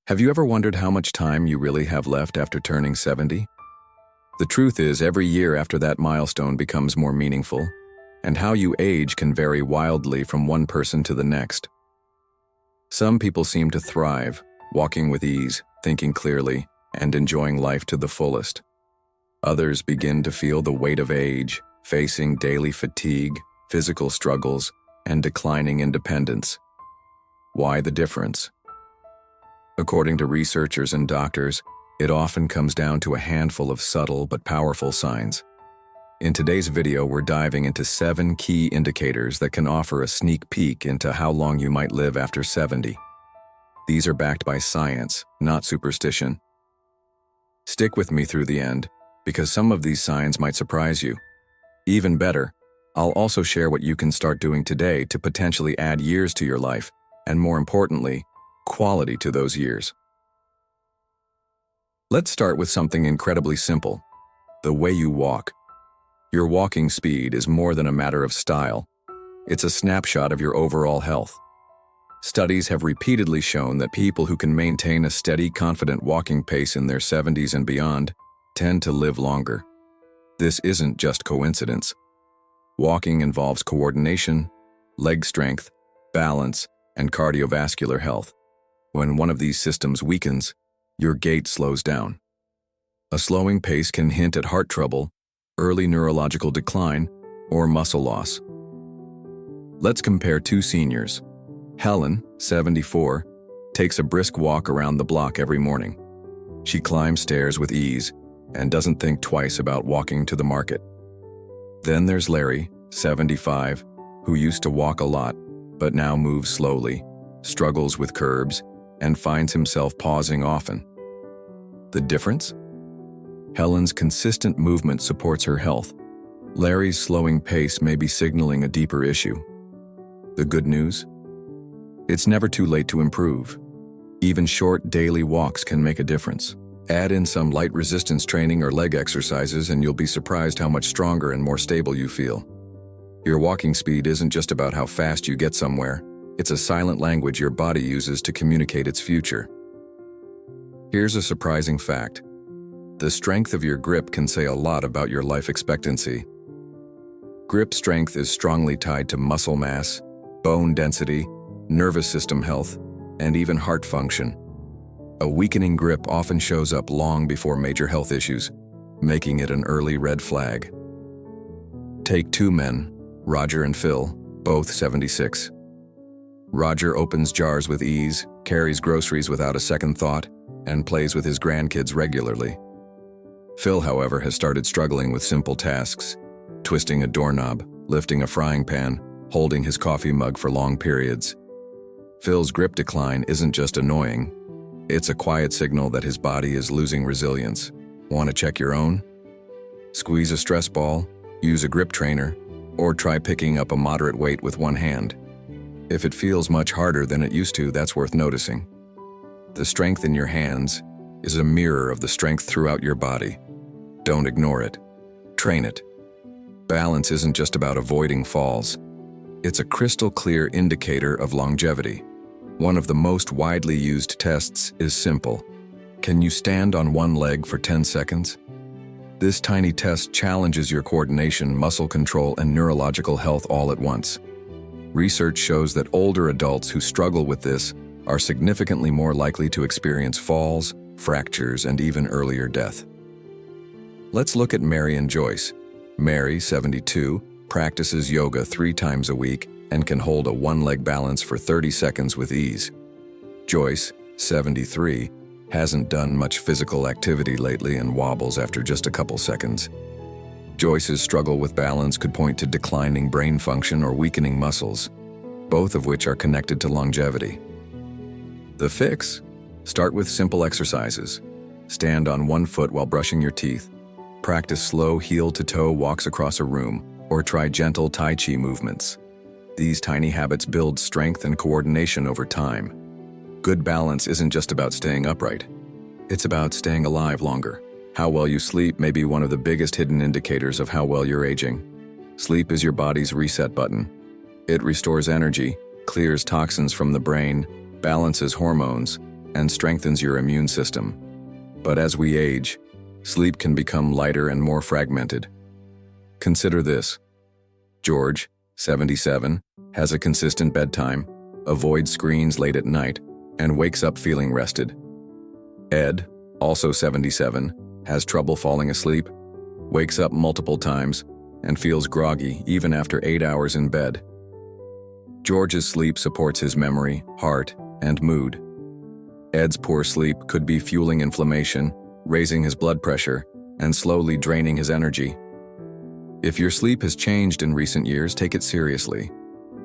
Have you ever wondered how much time you really have left after turning 70? The truth is, every year after that milestone becomes more meaningful, and how you age can vary wildly from one person to the next. Some people seem to thrive, walking with ease, thinking clearly, and enjoying life to the fullest. Others begin to feel the weight of age, facing daily fatigue, physical struggles, and declining independence. Why the difference? According to researchers and doctors, it often comes down to a handful of subtle but powerful signs. In today's video, we're diving into 7 key indicators that can offer a sneak peek into how long you might live after 70. These are backed by science, not superstition. Stick with me through the end, because some of these signs might surprise you. Even better, I'll also share what you can start doing today to potentially add years to your life, and more importantly, quality to those years. Let's start with something incredibly simple: the way you walk. Your walking speed is more than a matter of style. It's a snapshot of your overall health. Studies have repeatedly shown that people who can maintain a steady, confident walking pace in their 70s and beyond tend to live longer. This isn't just coincidence. Walking involves coordination, leg strength, balance, and cardiovascular health. When one of these systems weakens, your gait slows down. A slowing pace can hint at heart trouble, early neurological decline, or muscle loss. Let's compare 2 seniors. Helen, 74, takes a brisk walk around the block every morning. She climbs stairs with ease and doesn't think twice about walking to the market. Then there's Larry, 75, who used to walk a lot, but now moves slowly, struggles with curbs, and finds himself pausing often. The difference? Helen's consistent movement supports her health. Larry's slowing pace may be signaling a deeper issue. The good news? It's never too late to improve. Even short daily walks can make a difference. Add in some light resistance training or leg exercises and you'll be surprised how much stronger and more stable you feel. Your walking speed isn't just about how fast you get somewhere. It's a silent language your body uses to communicate its future. Here's a surprising fact. The strength of your grip can say a lot about your life expectancy. Grip strength is strongly tied to muscle mass, bone density, nervous system health, and even heart function. A weakening grip often shows up long before major health issues, making it an early red flag. Take 2 men, Roger and Phil, both 76. Roger opens jars with ease, carries groceries without a second thought, and plays with his grandkids regularly. Phil, however, has started struggling with simple tasks: twisting a doorknob, lifting a frying pan, holding his coffee mug for long periods. Phil's grip decline isn't just annoying. It's a quiet signal that his body is losing resilience. Want to check your own? Squeeze a stress ball, use a grip trainer, or try picking up a moderate weight with one hand. If it feels much harder than it used to, that's worth noticing. The strength in your hands is a mirror of the strength throughout your body. Don't ignore it. Train it. Balance isn't just about avoiding falls. It's a crystal clear indicator of longevity. One of the most widely used tests is simple. Can you stand on one leg for 10 seconds? This tiny test challenges your coordination, muscle control, and neurological health all at once. Research shows that older adults who struggle with this are significantly more likely to experience falls, fractures, and even earlier death. Let's look at Mary and Joyce. Mary, 72, practices yoga 3 times a week and can hold a one-leg balance for 30 seconds with ease. Joyce, 73, hasn't done much physical activity lately and wobbles after just a couple seconds. Joyce's struggle with balance could point to declining brain function or weakening muscles, both of which are connected to longevity. The fix? Start with simple exercises. Stand on one foot while brushing your teeth. Practice slow heel-to-toe walks across a room, or try gentle Tai Chi movements. These tiny habits build strength and coordination over time. Good balance isn't just about staying upright. It's about staying alive longer. How well you sleep may be one of the biggest hidden indicators of how well you're aging. Sleep is your body's reset button. It restores energy, clears toxins from the brain, balances hormones, and strengthens your immune system. But as we age, sleep can become lighter and more fragmented. Consider this. George, 77, has a consistent bedtime, avoids screens late at night, and wakes up feeling rested. Ed, also 77, has trouble falling asleep, wakes up multiple times, and feels groggy even after 8 hours in bed. George's sleep supports his memory, heart, and mood. Ed's poor sleep could be fueling inflammation, raising his blood pressure, and slowly draining his energy. If your sleep has changed in recent years, take it seriously.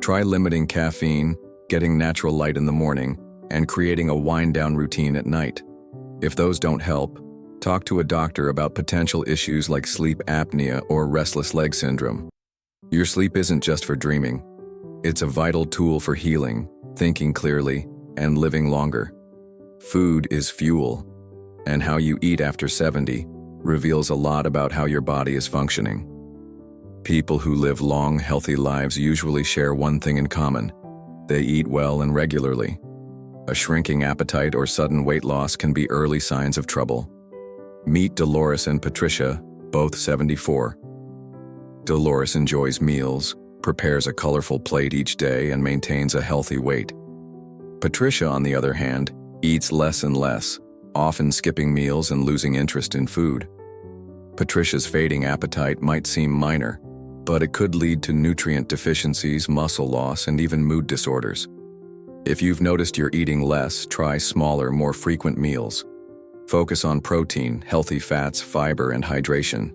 Try limiting caffeine, getting natural light in the morning, and creating a wind-down routine at night. If those don't help, talk to a doctor about potential issues like sleep apnea or restless leg syndrome. Your sleep isn't just for dreaming. It's a vital tool for healing, thinking clearly, and living longer. Food is fuel, and how you eat after 70 reveals a lot about how your body is functioning. People who live long, healthy lives usually share one thing in common. They eat well and regularly. A shrinking appetite or sudden weight loss can be early signs of trouble. Meet Dolores and Patricia, both 74. Dolores enjoys meals, prepares a colorful plate each day, and maintains a healthy weight. Patricia, on the other hand, eats less and less, often skipping meals and losing interest in food. Patricia's fading appetite might seem minor, but it could lead to nutrient deficiencies, muscle loss, and even mood disorders. If you've noticed you're eating less, try smaller, more frequent meals. Focus on protein, healthy fats, fiber, and hydration.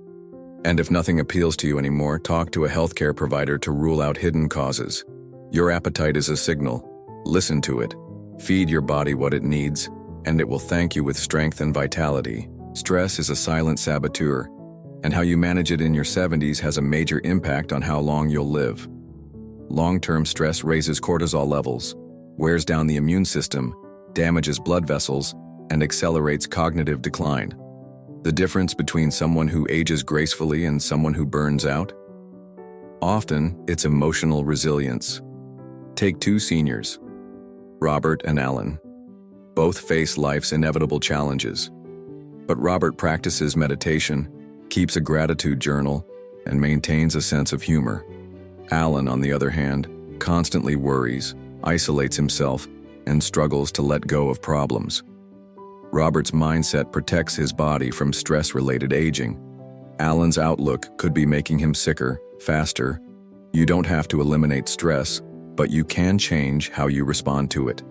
And if nothing appeals to you anymore, talk to a healthcare provider to rule out hidden causes. Your appetite is a signal. Listen to it. Feed your body what it needs, and it will thank you with strength and vitality. Stress is a silent saboteur, and how you manage it in your 70s has a major impact on how long you'll live. Long-term stress raises cortisol levels, wears down the immune system, damages blood vessels, and accelerates cognitive decline. The difference between someone who ages gracefully and someone who burns out? Often, it's emotional resilience. Take two seniors, Robert and Alan. Both face life's inevitable challenges. But Robert practices meditation, keeps a gratitude journal, and maintains a sense of humor. Alan, on the other hand, constantly worries, isolates himself, and struggles to let go of problems. Robert's mindset protects his body from stress-related aging. Alan's outlook could be making him sicker, faster. You don't have to eliminate stress, but you can change how you respond to it.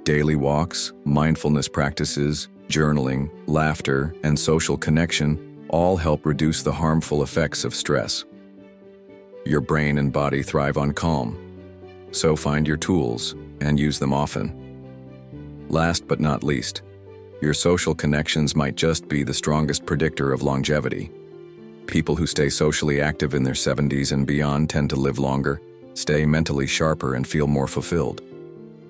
Daily walks, mindfulness practices, journaling, laughter, and social connection all help reduce the harmful effects of stress. Your brain and body thrive on calm, so find your tools and use them often. Last but not least, your social connections might just be the strongest predictor of longevity. People who stay socially active in their 70s and beyond tend to live longer, stay mentally sharper, and feel more fulfilled.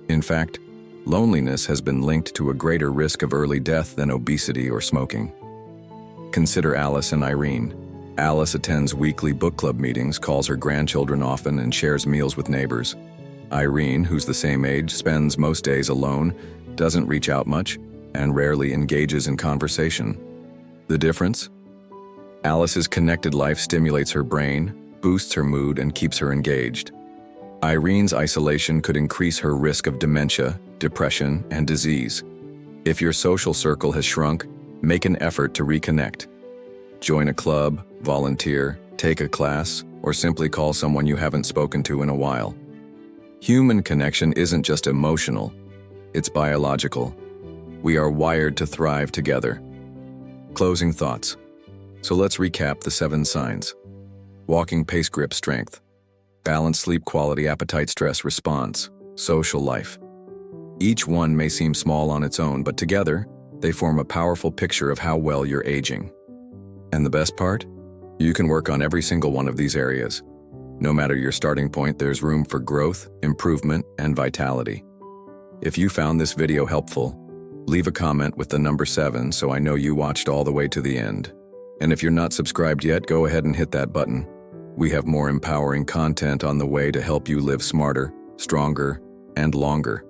In fact, loneliness has been linked to a greater risk of early death than obesity or smoking. Consider Alice and Irene. Alice attends weekly book club meetings, calls her grandchildren often, and shares meals with neighbors. Irene, who's the same age, spends most days alone, doesn't reach out much, and rarely engages in conversation. The difference? Alice's connected life stimulates her brain, boosts her mood, and keeps her engaged. Irene's isolation could increase her risk of dementia, depression, and disease. If your social circle has shrunk, make an effort to reconnect. Join a club, volunteer, take a class, or simply call someone you haven't spoken to in a while. Human connection isn't just emotional, it's biological. We are wired to thrive together. Closing thoughts. So let's recap the 7 signs. Walking pace, grip strength. Balanced sleep quality, appetite, stress response. Social life. Each one may seem small on its own, but together, they form a powerful picture of how well you're aging. And the best part? You can work on every single one of these areas. No matter your starting point, there's room for growth, improvement, and vitality. If you found this video helpful, leave a comment with the number 7 so I know you watched all the way to the end. And if you're not subscribed yet, go ahead and hit that button. We have more empowering content on the way to help you live smarter, stronger, and longer.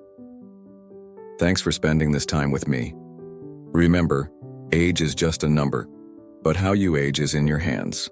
Thanks for spending this time with me. Remember, age is just a number, but how you age is in your hands.